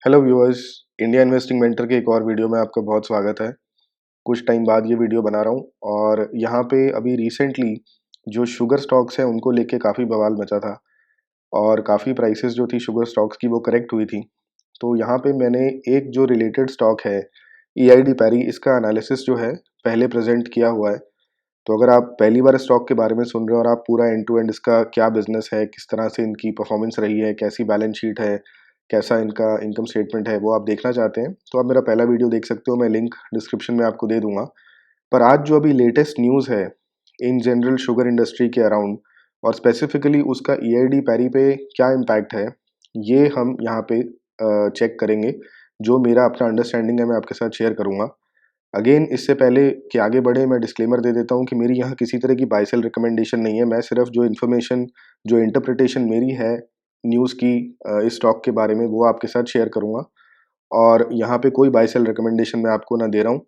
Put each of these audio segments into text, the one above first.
Hello viewers. India investing mentor के एक और वीडियो में आपका बहुत स्वागत है। कुछ टाइम बाद ये वीडियो बना रहा हूँ और यहाँ पे अभी रिसेंटली जो शुगर स्टॉक्स हैं उनको लेके काफ़ी बवाल मचा था और काफ़ी प्राइसेस जो थी शुगर स्टॉक्स की वो करेक्ट हुई थी। तो यहाँ पे मैंने एक जो रिलेटेड स्टॉक है EID पैरी, इसका एनालिसिस जो है पहले प्रेजेंट किया हुआ है। तो अगर आप पहली बार स्टॉक के बारे में सुन रहे हो और आप पूरा एंड टू एंड इसका क्या बिजनेस है, किस तरह से इनकी परफॉर्मेंस रही है, कैसी बैलेंस शीट है, कैसा इनका इनकम स्टेटमेंट है, वो आप देखना चाहते हैं तो आप मेरा पहला वीडियो देख सकते हो। मैं लिंक डिस्क्रिप्शन में आपको दे दूंगा। पर आज जो अभी लेटेस्ट न्यूज़ है इन जनरल शुगर इंडस्ट्री के अराउंड और स्पेसिफिकली उसका EID पैरी पे क्या इम्पैक्ट है, ये हम यहाँ पे चेक करेंगे। जो मेरा अपना अंडरस्टैंडिंग है मैं आपके साथ शेयर करूँगा। अगेन इससे पहले कि आगे बढ़े मैं डिस्क्लेमर दे देता हूँ कि मेरी यहाँ किसी तरह की बाय सेल रिकमेंडेशन नहीं है। मैं सिर्फ जो इन्फॉर्मेशन, जो इंटरप्रिटेशन मेरी है न्यूज़ की इस स्टॉक के बारे में, वो आपके साथ शेयर करूँगा। और यहाँ पे कोई बाय सेल रिकमेंडेशन मैं आपको ना दे रहा हूँ,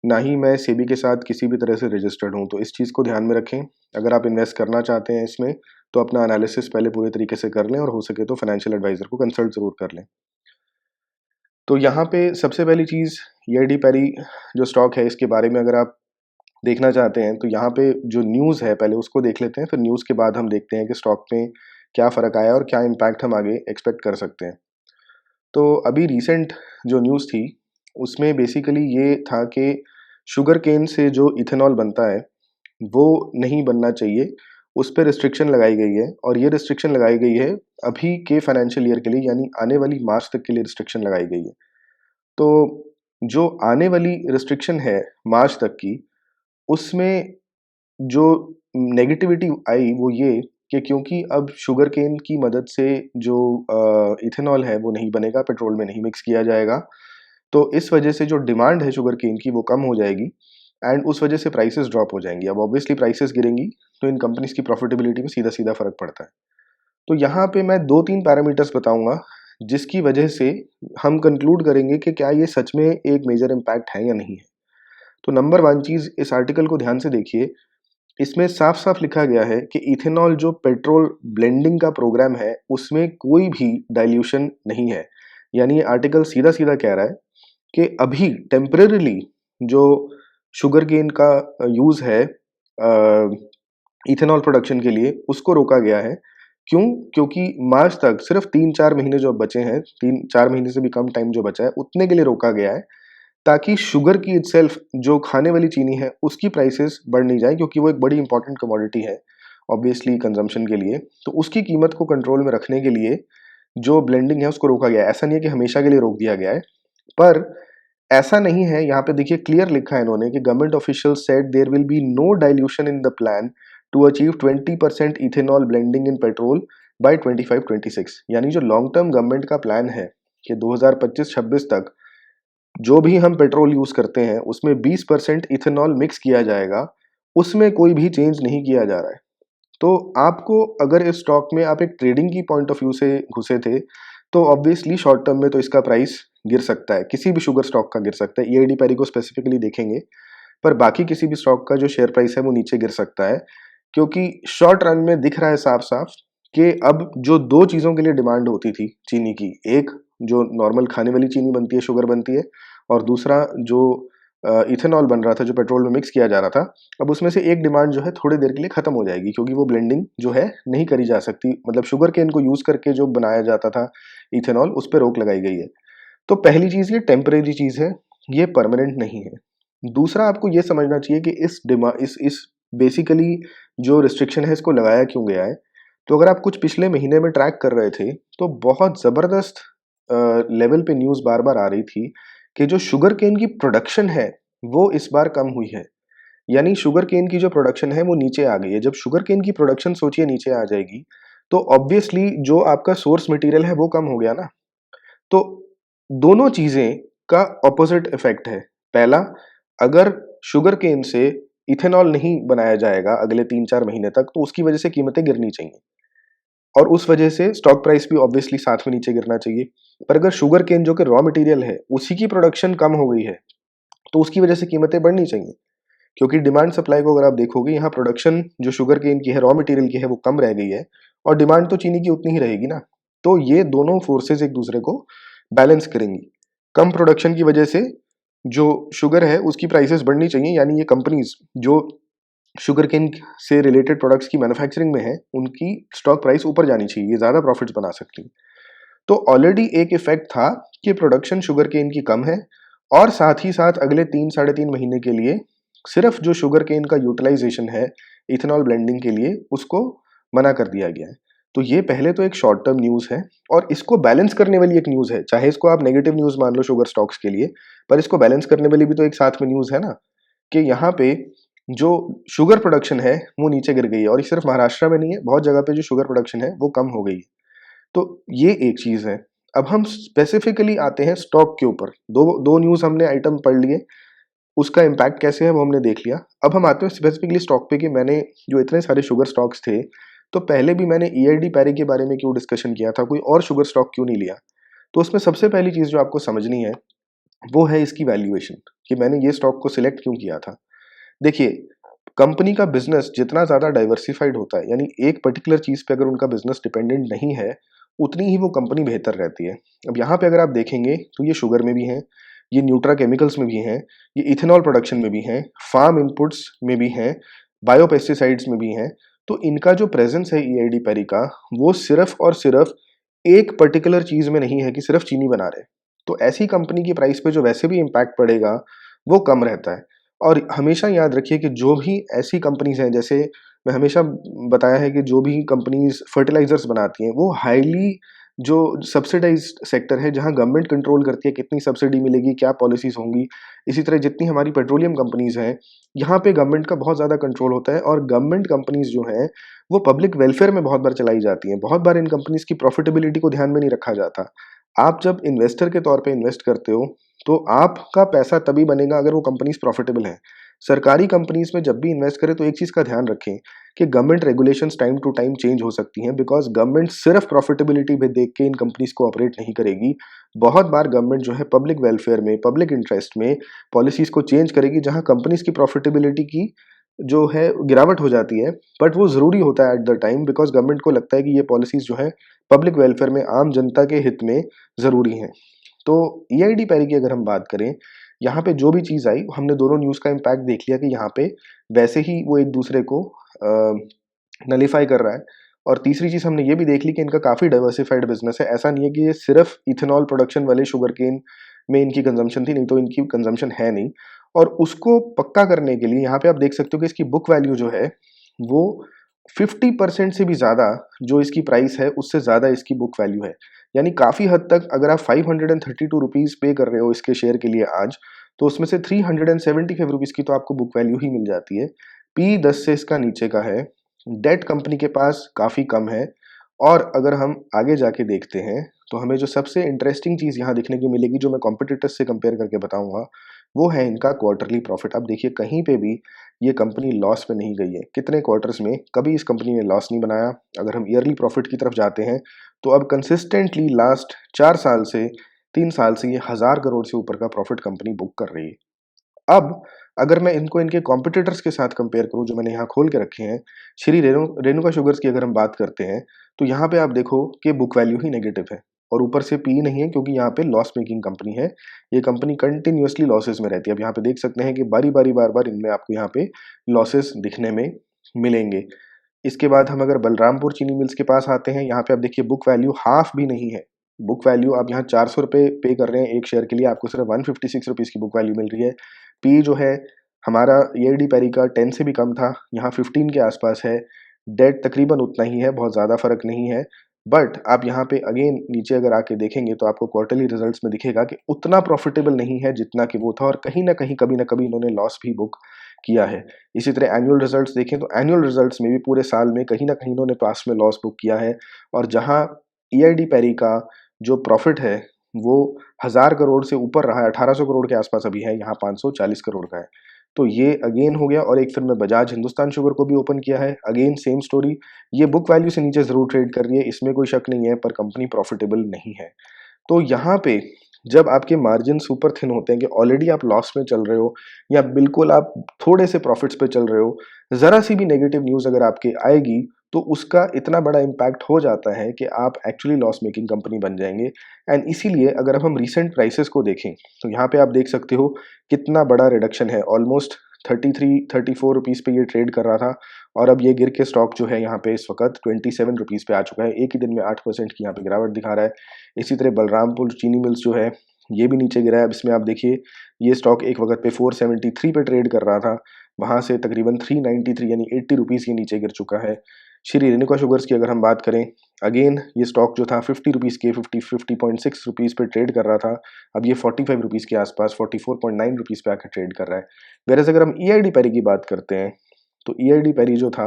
ना ही मैं सेबी के साथ किसी भी तरह से रजिस्टर्ड हूँ। तो इस चीज़ को ध्यान में रखें। अगर आप इन्वेस्ट करना चाहते हैं इसमें तो अपना एनालिसिस पहले पूरे तरीके से कर लें और हो सके तो फाइनेंशियल एडवाइज़र को कंसल्ट ज़रूर कर लें। तो यहाँ पे सबसे पहली चीज़ EID पैरी जो स्टॉक है इसके बारे में अगर आप देखना चाहते हैं तो यहाँ पे जो न्यूज़ है पहले उसको देख लेते हैं, फिर न्यूज़ के बाद हम देखते हैं कि स्टॉक में क्या फ़र्क आया और क्या इम्पैक्ट हम आगे एक्सपेक्ट कर सकते हैं। तो अभी रिसेंट जो न्यूज़ थी उसमें बेसिकली ये था कि शुगर केन से जो इथेनॉल बनता है वो नहीं बनना चाहिए, उस पर रिस्ट्रिक्शन लगाई गई है। और ये रिस्ट्रिक्शन लगाई गई है अभी के फाइनेंशियल ईयर के लिए, यानी आने वाली मार्च तक के लिए रिस्ट्रिक्शन लगाई गई है। तो जो आने वाली रिस्ट्रिक्शन है मार्च तक की, उसमें जो नेगेटिविटी आई वो ये कि क्योंकि अब शुगर केन की मदद से जो इथेनॉल है वो नहीं बनेगा, पेट्रोल में नहीं मिक्स किया जाएगा। तो इस वजह से जो डिमांड है शुगर केन की वो कम हो जाएगी एंड उस वजह से प्राइसेस ड्रॉप हो जाएंगी। अब ऑब्वियसली प्राइसेस गिरेंगी तो इन कंपनीज की प्रॉफिटेबिलिटी में सीधा सीधा फर्क पड़ता है। तो यहाँ पे मैं दो तीन पैरामीटर्स बताऊंगा जिसकी वजह से हम कंक्लूड करेंगे कि क्या ये सच में एक मेजर इम्पैक्ट है या नहीं है। तो नंबर वन चीज़, इस आर्टिकल को ध्यान से देखिए। इसमें साफ साफ लिखा गया है कि इथेनॉल जो पेट्रोल ब्लेंडिंग का प्रोग्राम है उसमें कोई भी डाइल्यूशन नहीं है। यानी ये आर्टिकल सीधा सीधा कह रहा है कि अभी टेम्परेरीली जो शुगर केन का यूज़ है इथेनॉल प्रोडक्शन के लिए उसको रोका गया है। क्यों? क्योंकि मार्च तक सिर्फ 3-4 महीने जो अब बचे हैं, 3-4 महीने से भी कम टाइम जो बचा है उतने के लिए रोका गया है, ताकि शुगर की इटसेल्फ जो खाने वाली चीनी है उसकी प्राइसेस बढ़ नहीं जाए, क्योंकि वो एक बड़ी इंपॉर्टेंट कमोडिटी है ऑब्वियसली कंजम्पशन के लिए। तो उसकी कीमत को कंट्रोल में रखने के लिए जो ब्लेंडिंग है उसको रोका गया है। ऐसा नहीं है कि हमेशा के लिए रोक दिया गया है, पर ऐसा नहीं है। यहाँ पे देखिए क्लियर लिखा है इन्होंने कि government official said there will be no dilution in the plan to achieve 20% ethanol blending in petrol by 25-26। यानी जो लॉन्ग टर्म गवर्नमेंट का प्लान है कि 2025-26 तक जो भी हम पेट्रोल यूज करते हैं उसमें 20% इथेनॉल मिक्स किया जाएगा, उसमें कोई भी चेंज नहीं किया जा रहा है। तो आपको अगर इस स्टॉक में आप एक ट्रेडिंग की पॉइंट ऑफ व्यू से घुसे थे तो ऑब्वियसली शॉर्ट टर्म में तो इसका प्राइस गिर सकता है, किसी भी शुगर स्टॉक का गिर सकता है। EID पैरी को स्पेसिफिकली देखेंगे, पर बाकी किसी भी स्टॉक का जो शेयर प्राइस है वो नीचे गिर सकता है, क्योंकि शॉर्ट रन में दिख रहा है साफ साफ कि अब जो दो चीज़ों के लिए डिमांड होती थी चीनी की, एक जो नॉर्मल खाने वाली चीनी बनती है, शुगर बनती है, और दूसरा जो इथेनॉल बन रहा था जो पेट्रोल में मिक्स किया जा रहा था, अब उसमें से एक डिमांड जो है थोड़ी देर के लिए खत्म हो जाएगी, क्योंकि वो ब्लेंडिंग जो है नहीं करी जा सकती। मतलब शुगर केन को यूज करके जो बनाया जाता था इथेनॉल, उस पर रोक लगाई गई है। तो पहली चीज ये टेम्परेरी चीज है, ये परमानेंट नहीं है। दूसरा आपको ये समझना चाहिए कि इस बेसिकली जो रिस्ट्रिक्शन है इसको लगाया क्यों गया है। तो अगर आप कुछ पिछले महीने में ट्रैक कर रहे थे तो बहुत जबरदस्त लेवल पे न्यूज बार बार आ रही थी कि जो शुगर केन की प्रोडक्शन है वो इस बार कम हुई है। यानी शुगर केन की जो प्रोडक्शन है वो नीचे आ गई है। जब शुगर केन की प्रोडक्शन सोचिए नीचे आ जाएगी तो ऑब्वियसली जो आपका सोर्स मटेरियल है वो कम हो गया ना। तो दोनों चीजें का ऑपोजिट इफेक्ट है। पहला, अगर शुगर केन से इथेनॉल नहीं बनाया जाएगा अगले 3-4 महीने तक तो उसकी वजह से कीमतें गिरनी चाहिए और उस वजह से स्टॉक प्राइस भी ऑब्वियसली साथ में नीचे गिरना चाहिए। पर अगर शुगर केन जो कि रॉ मटेरियल है उसी की प्रोडक्शन कम हो गई है तो उसकी वजह से कीमतें बढ़नी चाहिए, क्योंकि डिमांड सप्लाई को अगर आप देखोगे, यहाँ प्रोडक्शन जो शुगर केन की है, रॉ मटेरियल की है, वो कम रह गई है और डिमांड तो चीनी की उतनी ही रहेगी ना। तो ये दोनों फोर्सेस एक दूसरे को बैलेंस करेंगी। कम प्रोडक्शन की वजह से जो शुगर है उसकी प्राइसेस बढ़नी चाहिए, यानी ये कंपनीज जो शुगर केन से रिलेटेड प्रोडक्ट्स की मैन्युफैक्चरिंग में है उनकी स्टॉक प्राइस ऊपर जानी चाहिए, ये ज़्यादा प्रॉफिट्स बना सकती है। तो ऑलरेडी एक इफेक्ट था कि प्रोडक्शन शुगर केन की कम है और साथ ही साथ अगले 3 साढ़े 3 महीने के लिए सिर्फ जो शुगर केन का यूटिलाइजेशन है इथेनॉल ब्लेंडिंग के लिए उसको मना कर दिया गया है। तो ये पहले तो एक शॉर्ट टर्म न्यूज़ है और इसको बैलेंस करने वाली एक न्यूज़ है, चाहे इसको आप नेगेटिव न्यूज़ मान लो शुगर स्टॉक्स के लिए, पर इसको बैलेंस करने वाली भी तो एक साथ में न्यूज़ है ना, कि यहाँ पे जो शुगर प्रोडक्शन है वो नीचे गिर गई है और ये सिर्फ महाराष्ट्र में नहीं है, बहुत जगह पे जो शुगर प्रोडक्शन है वो कम हो गई है। तो ये एक चीज़ है। अब हम स्पेसिफिकली आते हैं स्टॉक के ऊपर। दो दो न्यूज़ हमने आइटम पढ़ लिए, उसका इम्पैक्ट कैसे है वो हमने देख लिया। अब हम आते हैं स्पेसिफिकली स्टॉक पे कि मैंने जो इतने सारे शुगर स्टॉक्स थे, तो पहले भी मैंने ईआईडी पैरी के बारे में क्यों डिस्कशन किया था, कोई और शुगर स्टॉक क्यों नहीं लिया? तो उसमें सबसे पहली चीज़ जो आपको समझनी है, वो है इसकी वैल्यूएशन, कि मैंने ये स्टॉक को सिलेक्ट क्यों किया था। देखिए, कंपनी का बिज़नेस जितना ज़्यादा डाइवर्सिफाइड होता है, यानी एक पर्टिकुलर चीज़ पे अगर उनका बिज़नेस डिपेंडेंट नहीं है, उतनी ही वो कंपनी बेहतर रहती है। अब यहाँ पे अगर आप देखेंगे तो ये शुगर में भी हैं, ये न्यूट्राकेमिकल्स में भी हैं, ये इथेनॉल प्रोडक्शन में भी हैं, फार्म इनपुट्स में भी हैं, बायोपेस्टिसाइड्स में भी हैं। तो इनका जो प्रेज़ेंस है ईआईडी पैरी का, वो सिर्फ़ और सिर्फ़ एक पर्टिकुलर चीज़ में नहीं है कि सिर्फ़ चीनी बना रहे। तो ऐसी कंपनी की प्राइस पे जो वैसे भी इम्पैक्ट पड़ेगा, वो कम रहता है। और हमेशा याद रखिए कि जो भी ऐसी कंपनीज़ हैं, जैसे मैं हमेशा बताया है कि जो भी कंपनीज़ फर्टिलाइज़र्स बनाती हैं, वो हाईली जो सब्सिडाइज़्ड सेक्टर है, जहाँ गवर्नमेंट कंट्रोल करती है कितनी सब्सिडी मिलेगी, क्या पॉलिसीज़ होंगी। इसी तरह जितनी हमारी पेट्रोलियम कंपनीज़ हैं, यहाँ पे गवर्नमेंट का बहुत ज़्यादा कंट्रोल होता है और गवर्नमेंट कंपनीज़ जो हैं, वो पब्लिक वेलफेयर में बहुत बार चलाई जाती हैं। बहुत बार इन कंपनीज़ की प्रॉफिटेबिलिटी को ध्यान में नहीं रखा जाता। आप जब इन्वेस्टर के तौर पे इन्वेस्ट करते हो, तो आपका पैसा तभी बनेगा अगर वो कंपनीज़ प्रॉफिटेबल हैं। सरकारी कंपनीज़ में जब भी इन्वेस्ट करें तो एक चीज़ का ध्यान रखें कि government regulations time to time change हो सकती हैं, बिकॉज़ गवर्नमेंट सिर्फ प्रॉफिटेबिलिटी पे देख के इन कंपनीज़ को ऑपरेट नहीं करेगी। बहुत बार गवर्नमेंट जो है पब्लिक वेलफेयर में, पब्लिक इंटरेस्ट में पॉलिसीज़ को चेंज करेगी, जहाँ कंपनीज़ की प्रॉफिटेबिलिटी की जो है गिरावट हो जाती है। बट वो ज़रूरी होता है at the time, because government को लगता है कि ये पॉलिसीज़ जो है पब्लिक वेलफेयर में, आम जनता के हित में ज़रूरी हैं। तो ईआईडी पैरी की अगर हम बात करें, यहाँ पे जो भी चीज़ आई, हमने दोनों न्यूज़ का इम्पैक्ट देख लिया कि यहाँ पे वैसे ही वो एक दूसरे को नलीफाई कर रहा है। और तीसरी चीज़ हमने ये भी देख ली कि इनका काफ़ी डाइवर्सिफाइड बिजनेस है। ऐसा नहीं है कि ये सिर्फ इथेनॉल प्रोडक्शन वाले शुगर केन में इनकी कंजम्पशन थी, नहीं तो इनकी कंजम्पशन है नहीं। और उसको पक्का करने के लिए यहाँ पे आप देख सकते हो कि इसकी बुक वैल्यू जो है वो 50% से भी ज़्यादा, जो इसकी प्राइस है उससे ज़्यादा इसकी बुक वैल्यू है। यानी काफ़ी हद तक अगर आप 532 रुपीज़ पे कर रहे हो इसके शेयर के लिए आज, तो उसमें से 375 रुपीज़ की तो आपको बुक वैल्यू ही मिल जाती है। पी 10 से इसका नीचे का है, डेट कंपनी के पास काफ़ी कम है। और अगर हम आगे जाके देखते हैं, तो हमें जो सबसे इंटरेस्टिंग चीज़ यहाँ देखने को मिलेगी, जो मैं कॉम्पिटिटर्स से कंपेयर करके बताऊँगा, वो है इनका क्वार्टरली प्रॉफिट। आप देखिए कहीं पे भी ये कंपनी लॉस में नहीं गई है। कितने क्वार्टर्स में कभी इस कंपनी ने लॉस नहीं बनाया। अगर हम ईयरली प्रॉफिट की तरफ जाते हैं, तो अब कंसिस्टेंटली लास्ट 4 साल से 3 साल से ये 1000 करोड़ से ऊपर का प्रॉफिट कंपनी बुक कर रही है। अब अगर मैं इनको इनके कॉम्पिटिटर्स के साथ कंपेयर करूँ, जो मैंने यहाँ खोल के रखे हैं, श्री रेणुका शुगर्स की अगर हम बात करते हैं, तो यहाँ पे आप देखो कि बुक वैल्यू ही नेगेटिव है और ऊपर से पी नहीं है, क्योंकि यहाँ पे लॉस मेकिंग कंपनी है। ये कंपनी कंटिन्यूअसली लॉसेस में रहती है। अब यहाँ पे देख सकते हैं कि बारी-बारी, बार-बार इनमें आपको यहाँ पे लॉसेस दिखने में मिलेंगे। इसके बाद हम अगर बलरामपुर चीनी मिल्स के पास आते हैं, यहाँ पे आप देखिए बुक वैल्यू हाफ भी नहीं है। बुक वैल्यू आप यहाँ 400 रुपये पे कर रहे हैं एक शेयर के लिए, आपको सिर्फ 156 रुपीज़ की बुक वैल्यू मिल रही है। पी जो है हमारा ईआईडी पैरी का 10 से भी कम था, यहाँ 15 के आसपास है। डेट तकरीबन उतना ही है, बहुत ज़्यादा फ़र्क नहीं है। बट आप यहाँ पे अगेन नीचे अगर आके देखेंगे, तो आपको क्वार्टरली रिजल्ट्स में दिखेगा कि उतना प्रॉफिटेबल नहीं है जितना कि वो था, और कहीं न कहीं कभी न कभी इन्होंने लॉस भी बुक किया है। इसी तरह एनुअल रिजल्ट्स देखें, तो एनुअल रिजल्ट्स में भी पूरे साल में कहीं न कहीं इन्होंने पास में लॉस बुक किया है। और जहाँ ईआईडी पैरी का जो प्रॉफिट है वो 1000 करोड़ से ऊपर रहा है, 1800 करोड़ के आसपास अभी है, यहाँ 540 करोड़ का है। तो ये अगेन हो गया। और एक फिर मैं बजाज हिंदुस्तान शुगर को भी ओपन किया है, अगेन सेम स्टोरी। ये बुक वैल्यू से नीचे ज़रूर ट्रेड कर रही है, इसमें कोई शक नहीं है, पर कंपनी प्रॉफिटेबल नहीं है। तो यहाँ पे जब आपके मार्जिन सुपर थिन होते हैं, कि ऑलरेडी आप लॉस में चल रहे हो या बिल्कुल आप थोड़े से प्रॉफिट्स पे चल रहे हो, ज़रा सी भी नेगेटिव न्यूज़ अगर आपके आएगी, तो उसका इतना बड़ा इम्पैक्ट हो जाता है कि आप एक्चुअली लॉस मेकिंग कंपनी बन जाएंगे। एंड इसीलिए अगर अब हम रिसेंट प्राइसेस को देखें तो यहाँ पे आप देख सकते हो कितना बड़ा रिडक्शन है। ऑलमोस्ट 33-34 रुपीज़ पे ये ट्रेड कर रहा था और अब ये गिर के स्टॉक जो है यहाँ पे इस वक्त 27 रुपीज़ पे आ चुका है। एक ही दिन में 8% की यहाँ पे गिरावट दिखा रहा है। इसी तरह बलरामपुर चीनी मिल्स जो है ये भी नीचे गिरा है। अब इसमें आप देखिए ये स्टॉक एक वक्त पे 473 पे ट्रेड कर रहा था, वहाँ से तकरीबन 393 यानी 80 रुपीज़ के नीचे गिर चुका है। श्री रेणुका शुगर्स की अगर हम बात करें, अगेन ये स्टॉक जो था 50 रुपीज़ के 50.6 रुपीज़ पे ट्रेड कर रहा था, अब ये 45 रुपीज़ के आसपास 44.9 रुपीज़ पे आकर ट्रेड कर रहा है। वेरएज़ अगर हम ईआईडी पैरी की बात करते हैं तो ईआईडी पैरी जो था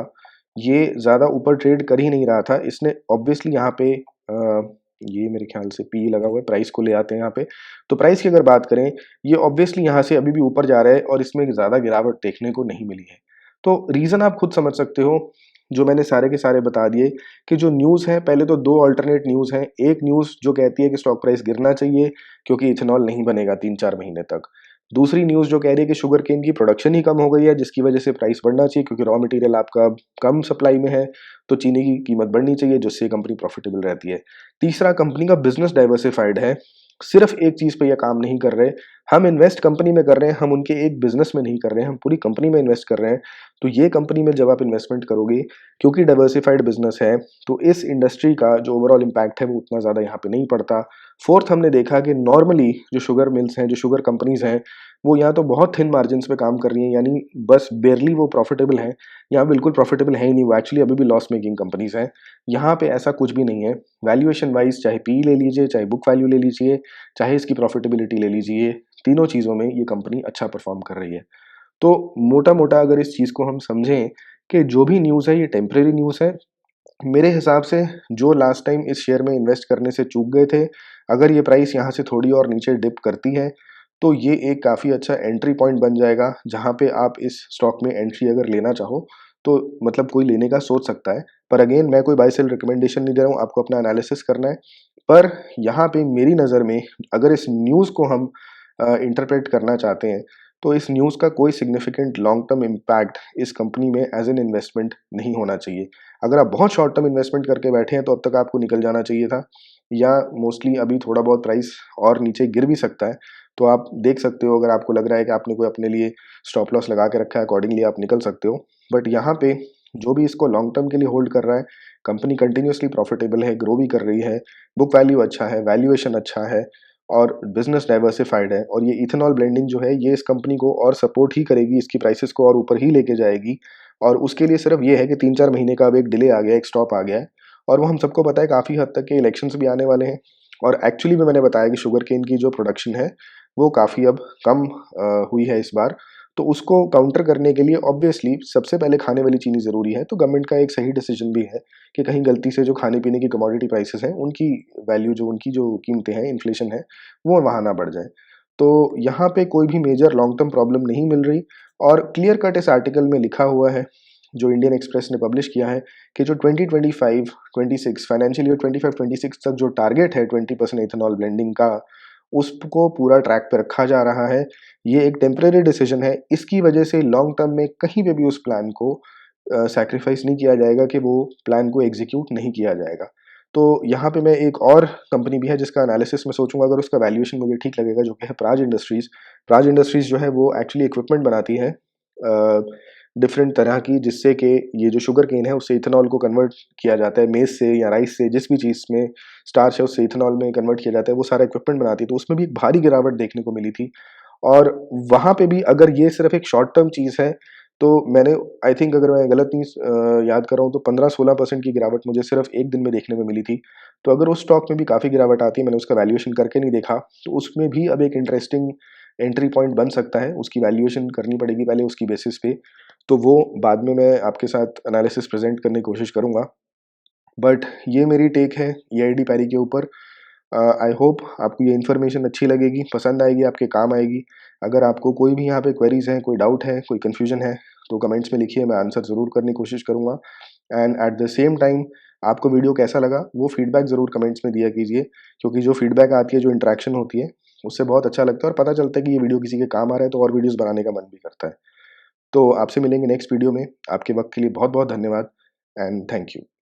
ये ज़्यादा ऊपर ट्रेड कर ही नहीं रहा था। इसने ऑब्वियसली यहाँ पे ये मेरे ख्याल से पी लगा हुआ है, प्राइस को ले आते हैं यहाँ पे। तो प्राइस की अगर बात करें, ये ऑब्वियसली यहाँ से अभी भी ऊपर जा रहा है और इसमें ज़्यादा गिरावट देखने को नहीं मिली है। तो रीज़न आप खुद समझ सकते हो, जो मैंने सारे के सारे बता दिए कि जो न्यूज़ है, पहले तो 2 अल्टरनेट न्यूज़ हैं। एक न्यूज़ जो कहती है कि स्टॉक प्राइस गिरना चाहिए क्योंकि इथेनॉल नहीं बनेगा 3-4 महीने तक। दूसरी न्यूज़ जो कह रही है कि शुगर केन की प्रोडक्शन ही कम हो गई है जिसकी वजह से प्राइस बढ़ना चाहिए क्योंकि रॉ मटेरियल आपका कम सप्लाई में है, तो चीनी की कीमत बढ़नी चाहिए जिससे कंपनी प्रॉफिटेबल रहती है। तीसरा, कंपनी का बिज़नेस डाइवर्सिफाइड है, सिर्फ एक चीज़ पे ये काम नहीं कर रहे। हम इन्वेस्ट कंपनी में कर रहे हैं, हम उनके एक बिज़नेस में नहीं कर रहे हैं, हम पूरी कंपनी में इन्वेस्ट कर रहे हैं। तो ये कंपनी में जब आप इन्वेस्टमेंट करोगे, क्योंकि डाइवर्सिफाइड बिज़नेस है, तो इस इंडस्ट्री का जो ओवरऑल इम्पैक्ट है वो उतना ज़्यादा यहाँ पे नहीं पड़ता। फोर्थ, हमने देखा कि नॉर्मली जो शुगर मिल्स हैं, जो शुगर कंपनीज़ हैं, वो या तो बहुत थिन मार्जिन्स पे काम कर रही हैं, यानी बस बेयरली वो प्रॉफिटेबल हैं, या बिल्कुल प्रॉफिटेबल है ही नहीं, वो एक्चुअली अभी भी लॉस मेकिंग कंपनीज़ हैं। यहाँ पे ऐसा कुछ भी नहीं है। वैल्यूएशन वाइज चाहे पी ले लीजिए, चाहे बुक वैल्यू ले लीजिए, चाहे इसकी प्रॉफिटेबिलिटी ले लीजिए, तीनों चीज़ों में ये कंपनी अच्छा परफॉर्म कर रही है। तो मोटा-मोटा अगर इस चीज़ को हम समझें कि जो भी न्यूज़ है ये टेम्परेरी न्यूज़ है, मेरे हिसाब से जो लास्ट टाइम इस शेयर में इन्वेस्ट करने से चूक गए थे, अगर ये प्राइस यहाँ से थोड़ी और नीचे डिप करती है, तो ये एक काफ़ी अच्छा एंट्री पॉइंट बन जाएगा, जहाँ पे आप इस स्टॉक में एंट्री अगर लेना चाहो, तो मतलब कोई लेने का सोच सकता है। पर अगेन मैं कोई बाय सेल रिकमेंडेशन नहीं दे रहा हूँ, आपको अपना एनालिसिस करना है। पर यहाँ पे मेरी नज़र में अगर इस न्यूज़ को हम इंटरप्रेट करना चाहते हैं, तो इस न्यूज़ का कोई सिग्निफिकेंट लॉन्ग टर्म इम्पैक्ट इस कंपनी में एज़ एन इन्वेस्टमेंट नहीं होना चाहिए। अगर आप बहुत शॉर्ट टर्म इन्वेस्टमेंट करके बैठे हैं तो अब तक आपको निकल जाना चाहिए था, या मोस्टली अभी थोड़ा बहुत प्राइस और नीचे गिर भी सकता है, तो आप देख सकते हो। अगर आपको लग रहा है कि आपने कोई अपने लिए स्टॉप लॉस लगा के रखा है, अकॉर्डिंगली आप निकल सकते हो। बट यहाँ पे जो भी इसको लॉन्ग टर्म के लिए होल्ड कर रहा है, कंपनी कंटिन्यूसली प्रॉफिटेबल है, ग्रो भी कर रही है, बुक वैल्यू अच्छा है, वैल्यूएशन अच्छा है, और बिजनेस डाइवर्सिफाइड है, और ये इथेनॉल ब्लेंडिंग जो है ये इस कंपनी को और सपोर्ट ही करेगी, इसकी प्राइसेस को और ऊपर ही लेके जाएगी। और उसके लिए सिर्फ ये है कि 3-4 महीने का अब एक डिले आ गया है, एक स्टॉप आ गया है, और वो हम सबको पता है काफ़ी हद तक के इलेक्शंस भी आने वाले हैं। और एक्चुअली में मैंने बताया कि शुगर केन की जो प्रोडक्शन है वो काफ़ी अब कम हुई है इस बार। तो उसको काउंटर करने के लिए ऑब्वियसली सबसे पहले खाने वाली चीनी ज़रूरी है, तो गवर्नमेंट का एक सही डिसीजन भी है कि कहीं गलती से जो खाने पीने की कमोडिटी प्राइसेस हैं उनकी वैल्यू, जो उनकी जो कीमतें हैं, इन्फ्लेशन है, वो वहाँ ना बढ़ जाए। तो यहाँ पे कोई भी मेजर लॉन्ग टर्म प्रॉब्लम नहीं मिल रही। और क्लियर कट इस आर्टिकल में लिखा हुआ है, जो इंडियन एक्सप्रेस ने पब्लिश किया है, कि जो 2025-26 फाइनेंशियल ईयर 25-26 तक जो टारगेट है 20% इथेनॉल ब्लेंडिंग का, उसको पूरा ट्रैक पे रखा जा रहा है। ये एक टेम्परेरी डिसीजन है, इसकी वजह से लॉन्ग टर्म में कहीं पे भी उस प्लान को सैक्रिफाइस नहीं किया जाएगा, कि वो प्लान को एग्जीक्यूट नहीं किया जाएगा। तो यहाँ पे मैं एक और कंपनी भी है जिसका एनालिसिस मैं सोचूंगा, अगर उसका वैल्यूएशन मुझे ठीक लगेगा, जो कि है प्राज इंडस्ट्रीज। प्राज इंडस्ट्रीज जो है वो एक्चुअली इक्विपमेंट बनाती है डिफरेंट तरह की, जिससे कि ये जो शुगर केन है उससे इथेनॉल को कन्वर्ट किया जाता है, मेज से या राइस से, जिस भी चीज़ में स्टार्च है उससे इथेनॉल में कन्वर्ट किया जाता है, वो सारा इक्विपमेंट बनाती है। तो उसमें भी एक भारी गिरावट देखने को मिली थी। और वहाँ पे भी अगर ये सिर्फ एक शॉर्ट टर्म चीज़ है, तो मैंने आई थिंक, अगर मैं गलत नहीं याद कर रहा हूँ, तो 15-16% की गिरावट मुझे सिर्फ एक दिन में देखने में मिली थी। तो अगर उस स्टॉक में भी काफ़ी गिरावट आती है, मैंने उसका वैल्यूएशन करके नहीं देखा, तो उसमें भी अब एक इंटरेस्टिंग एंट्री पॉइंट बन सकता है। उसकी वैल्यूएशन करनी पड़ेगी पहले उसकी बेसिस पे, तो वो बाद में मैं आपके साथ एनालिसिस प्रेजेंट करने की कोशिश करूँगा। बट ये मेरी टेक है ईआईडी पैरी के ऊपर। आई होप आपको ये इन्फॉर्मेशन अच्छी लगेगी, पसंद आएगी, आपके काम आएगी। अगर आपको कोई भी यहाँ पे क्वेरीज हैं, कोई डाउट है, कोई कन्फ्यूजन है, तो कमेंट्स में लिखिए, मैं आंसर ज़रूर करने की कोशिश करूँगा। And at the same time, आपको वीडियो कैसा लगा वो फीडबैक ज़रूर कमेंट्स में दिया कीजिए, क्योंकि जो फीडबैक आती है, जो इंटरेक्शन होती है, उससे बहुत अच्छा लगता है और पता चलता है कि ये वीडियो किसी के काम आ रहा है, तो और वीडियोज़ बनाने का मन भी करता है। तो आपसे मिलेंगे नेक्स्ट वीडियो में। आपके वक्त के लिए बहुत बहुत धन्यवाद। And thank you.